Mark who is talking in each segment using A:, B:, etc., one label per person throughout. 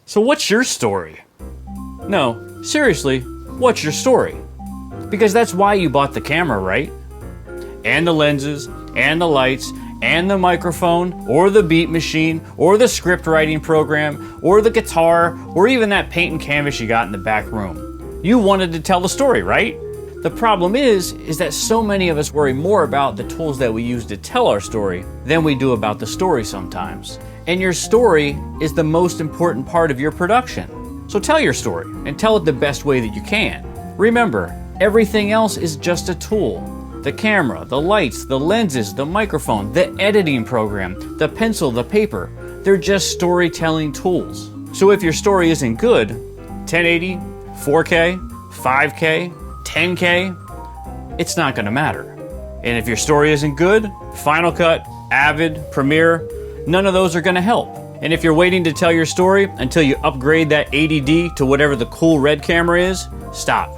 A: So what's your story? No, seriously, what's your story? Because that's why you bought the camera, right? And the lenses, and the lights, and the microphone, or the beat machine, or the script writing program, or the guitar, or even that paint and canvas you got in the back room. You wanted to tell the story, right? The problem is that so many of us worry more about the tools that we use to tell our story than we do about the story sometimes. And your story is the most important part of your production. So tell your story and tell it the best way that you can. Remember, everything else is just a tool. The camera, the lights, the lenses, the microphone, the editing program, the pencil, the paper, they're just storytelling tools. So if your story isn't good, 1080, 4K, 5K, 10K, it's not gonna matter. And if your story isn't good, Final Cut, Avid, Premiere, none of those are gonna help. And if you're waiting to tell your story until you upgrade that 80D to whatever the cool red camera is, stop.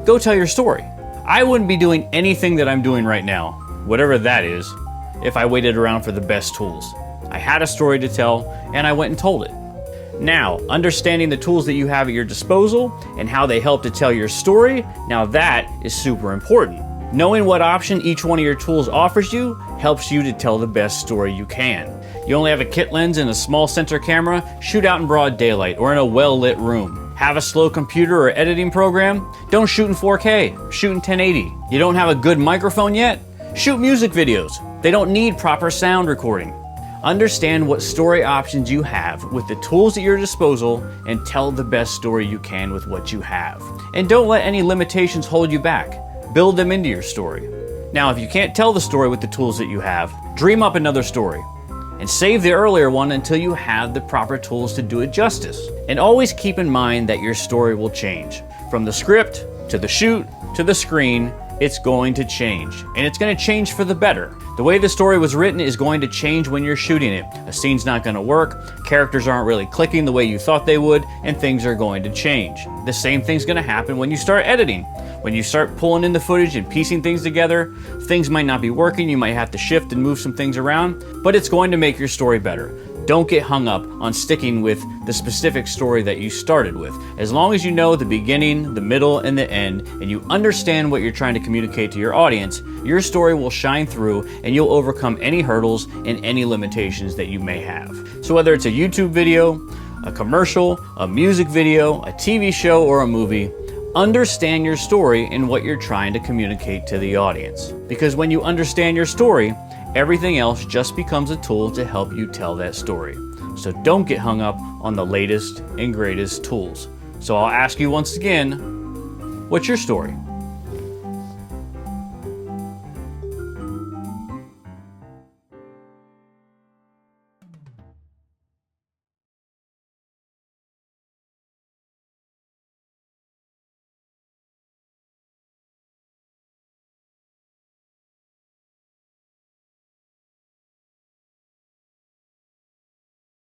A: Go tell your story. I wouldn't be doing anything that I'm doing right now, whatever that is, if I waited around for the best tools. I had a story to tell, and I went and told it. Now, understanding the tools that you have at your disposal and how they help to tell your story, now that is super important. Knowing what option each one of your tools offers you helps you to tell the best story you can. You only have a kit lens and a small sensor camera, shoot out in broad daylight or in a well-lit room. Have a slow computer or editing program? Don't shoot in 4K, shoot in 1080. You don't have a good microphone yet? Shoot music videos. They don't need proper sound recording. Understand what story options you have with the tools at your disposal and tell the best story you can with what you have. And don't let any limitations hold you back. Build them into your story. Now, if you can't tell the story with the tools that you have, dream up another story. And save the earlier one until you have the proper tools to do it justice. And always keep in mind that your story will change. From the script, to the shoot, to the screen, it's going to change. And it's going to change for the better. The way the story was written is going to change when you're shooting it. A scene's not going to work, characters aren't really clicking the way you thought they would, and things are going to change. The same thing's going to happen when you start editing. When you start pulling in the footage and piecing things together, things might not be working, you might have to shift and move some things around, but it's going to make your story better. Don't get hung up on sticking with the specific story that you started with. As long as you know the beginning, the middle, and the end, and you understand what you're trying to communicate to your audience, your story will shine through and you'll overcome any hurdles and any limitations that you may have. So whether it's a YouTube video, a commercial, a music video, a TV show, or a movie, understand your story and what you're trying to communicate to the audience. Because when you understand your story, everything else just becomes a tool to help you tell that story. So don't get hung up on the latest and greatest tools. So I'll ask you once again, what's your story?